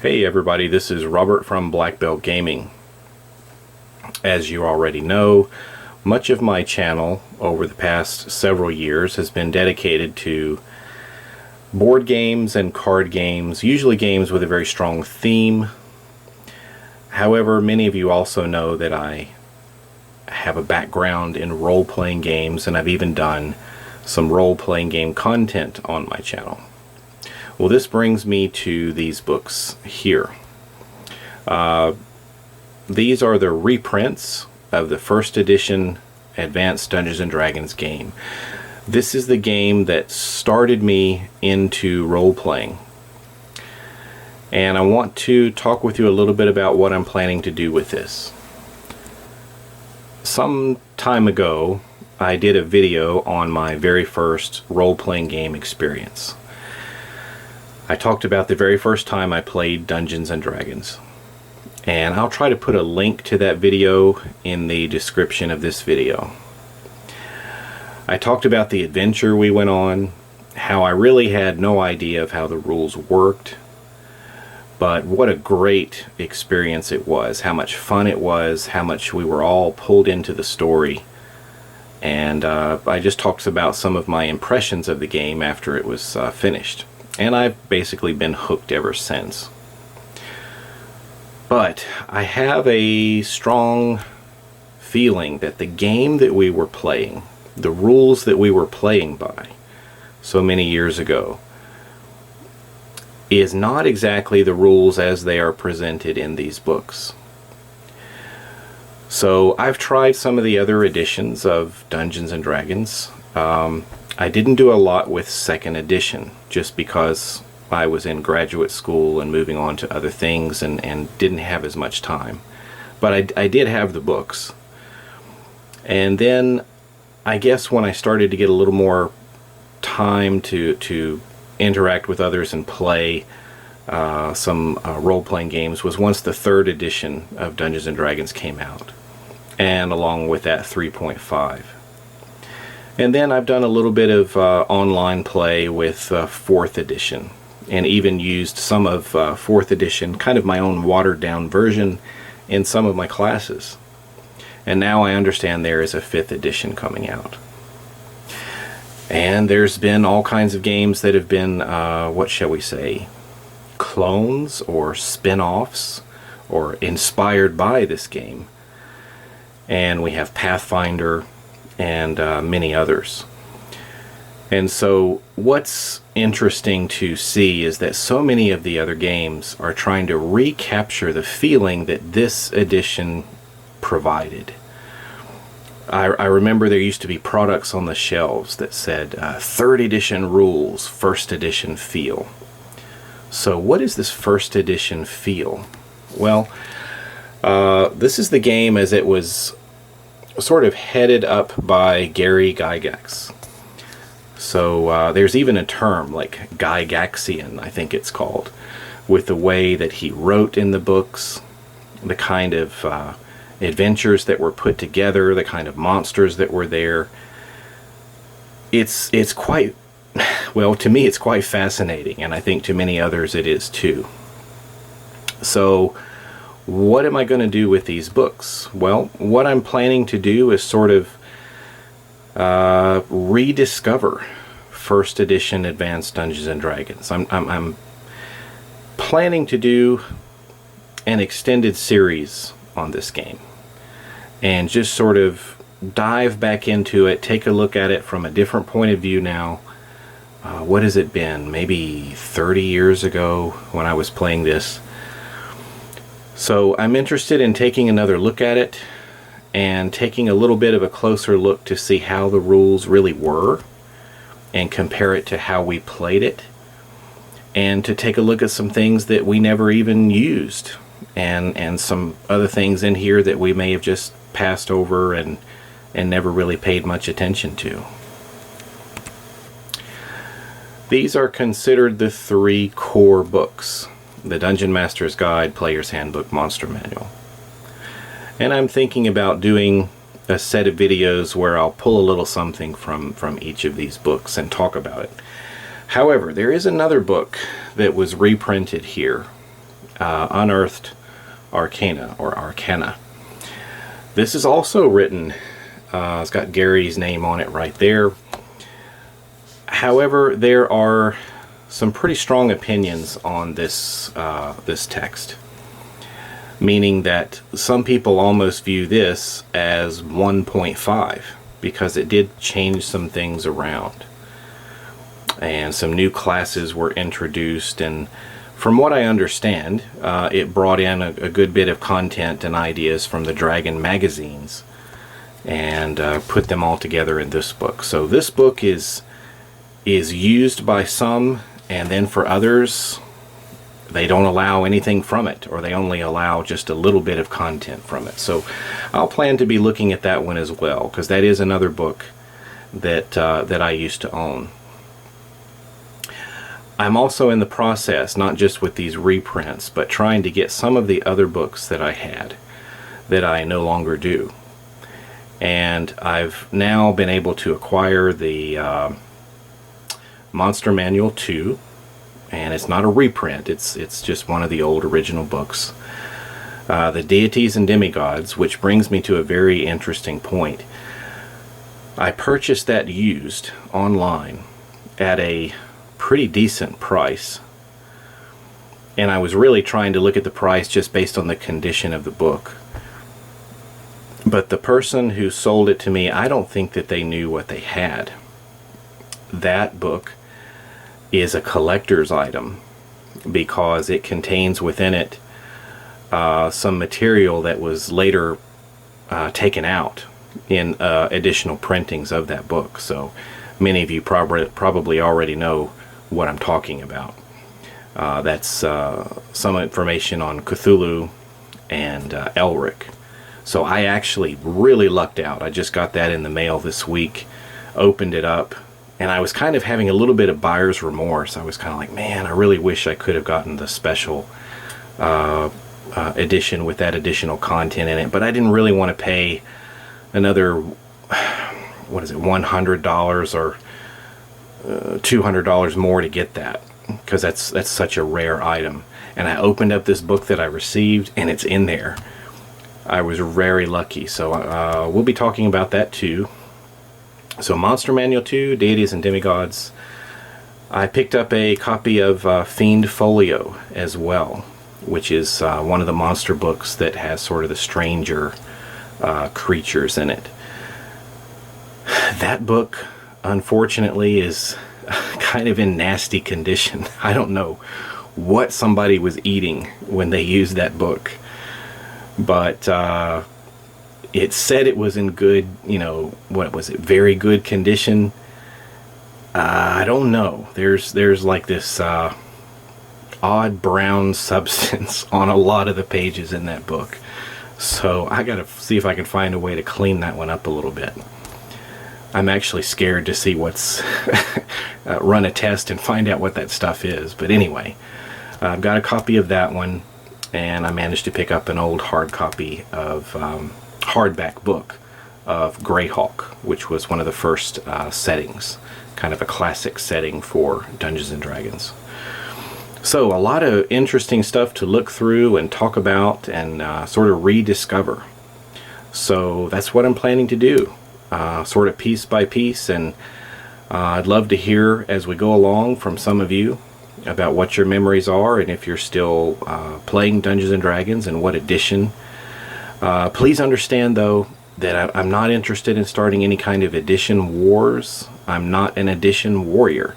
Hey everybody, this is Robert from Black Belt Gaming. As you already know, much of my channel over the past several years has been dedicated to board games and card games, usually games with a very strong theme. However, many of you also know that I have a background in role-playing games, and I've even done some role-playing game content on my channel. Well, this brings me to these books here. These are the reprints of the first edition Advanced Dungeons & Dragons game. This is the game that started me into role-playing. And I want to talk with you a little bit about what I'm planning to do with this. Some time ago, I did a video on my very first role-playing game experience. I talked about the very first time I played Dungeons & Dragons. And I'll try to put a link to that video in the description of this video. I talked about the adventure we went on, how I really had no idea of how the rules worked, but what a great experience it was, how much fun it was, how much we were all pulled into the story. And I just talked about some of my impressions of the game after it was finished. And I've basically been hooked ever since. But I have a strong feeling that the game that we were playing, the rules that we were playing by so many years ago, is not exactly the rules as they are presented in these books. So I've tried some of the other editions of Dungeons & Dragons. I didn't do a lot with second edition just because I was in graduate school and moving on to other things and didn't have as much time. But I did have the books. And then I guess when I started to get a little more time to interact with others and play some role-playing games was once the third edition of Dungeons & Dragons came out. And along with that 3.5. And then I've done a little bit of online play with 4th edition, and even used some of 4th edition, kind of my own watered down version, in some of my classes. And now I understand there is a 5th edition coming out. And there's been all kinds of games that have been, what shall we say, clones or spin-offs, or inspired by this game. And we have Pathfinder and many others. And so what's interesting to see is that so many of the other games are trying to recapture the feeling that this edition provided. I remember there used to be products on the shelves that said 3rd edition rules, 1st edition feel. So what is this 1st edition feel? Well, this is the game as it was sort of headed up by Gary Gygax. So there's even a term like Gygaxian, I think it's called, with the way that he wrote in the books, the kind of adventures that were put together, the kind of monsters that were there. It's quite, well, to me it's quite fascinating, and I think to many others it is too. So what am I going to do with these books? Well, what I'm planning to do is sort of rediscover 1st edition Advanced Dungeons & Dragons. I'm planning to do an extended series on this game and just sort of dive back into it, take a look at it from a different point of view now. What has it been? Maybe 30 years ago when I was playing this. So I'm interested in taking another look at it and taking a little bit of a closer look to see how the rules really were and compare it to how we played it, and to take a look at some things that we never even used and some other things in here that we may have just passed over and never really paid much attention to. These are considered the 3 core books: the Dungeon Master's Guide, Player's Handbook, Monster Manual. And I'm thinking about doing a set of videos where I'll pull a little something from each of these books and talk about it. However, there is another book that was reprinted here Unearthed Arcana, or Arcana. This is also written, it's got Gary's name on it right there. However, there are some pretty strong opinions on this this text, meaning that some people almost view this as 1.5 because it did change some things around and some new classes were introduced, and from what I understand, it brought in a good bit of content and ideas from the Dragon magazines and put them all together in this book. So this book is used by some, and then for others they don't allow anything from it, or they only allow just a little bit of content from it. So I'll plan to be looking at that one as well, because that is another book that that I used to own. I'm also in the process, not just with these reprints, but trying to get some of the other books that I had that I no longer do. And I've now been able to acquire the Monster Manual 2, and it's not a reprint, it's just one of the old original books. The Deities and Demigods, which brings me to a very interesting point. I purchased that used online at a pretty decent price, and I was really trying to look at the price just based on the condition of the book. But the person who sold it to me, I don't think that they knew what they had. That book is a collector's item because it contains within it some material that was later taken out in additional printings of that book. So many of you probably already know what I'm talking about. That's some information on Cthulhu and Elric. So I actually really lucked out. I just got that in the mail this week, opened it up, and I was kind of having a little bit of buyer's remorse. I was kind of like, man, I really wish I could have gotten the special edition with that additional content in it, but I didn't really want to pay another, what is it, $100 or $200 more to get that, because that's such a rare item. And I opened up this book that I received, and it's in there. I was very lucky. So we'll be talking about that too. So Monster Manual 2, Deities and Demigods. I picked up a copy of Fiend Folio as well, which is one of the monster books that has sort of the stranger creatures in it. That book, unfortunately, is kind of in nasty condition. I don't know what somebody was eating when they used that book, but it said it was in good, what was it, very good condition. I don't know. There's like this odd brown substance on a lot of the pages in that book. So I gotta see if I can find a way to clean that one up a little bit. I'm actually scared to see what's run a test and find out what that stuff is. But anyway, I've got a copy of that one, and I managed to pick up an old hard copy of hardback book of Greyhawk, which was one of the first settings, kind of a classic setting for Dungeons and Dragons. So a lot of interesting stuff to look through and talk about and sort of rediscover. So that's what I'm planning to do. Sort of piece by piece, and I'd love to hear as we go along from some of you about what your memories are, and if you're still playing Dungeons and Dragons and what edition. Please understand though that I'm not interested in starting any kind of edition wars. I'm not an edition warrior.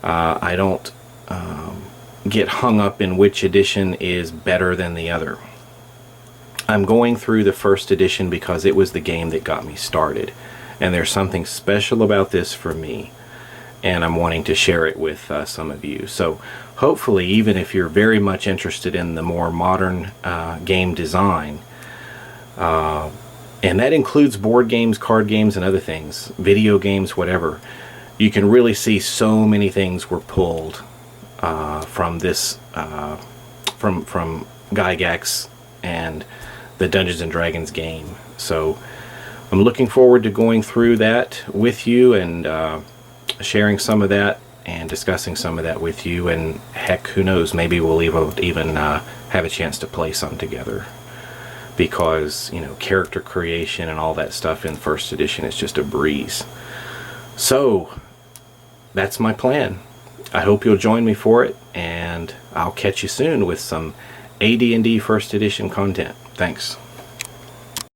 I don't get hung up in which edition is better than the other. I'm going through the first edition because it was the game that got me started, and there's something special about this for me, and I'm wanting to share it with some of you. So hopefully, even if you're very much interested in the more modern game design, and that includes board games, card games, and other things, video games, whatever, you can really see so many things were pulled from this, from Gygax and the Dungeons and Dragons game. So I'm looking forward to going through that with you and sharing some of that and discussing some of that with you, and heck, who knows, maybe we'll even have a chance to play some together, because character creation and all that stuff in first edition is just a breeze. So that's my plan. I hope you'll join me for it, and I'll catch you soon with some AD&D first edition content. Thanks.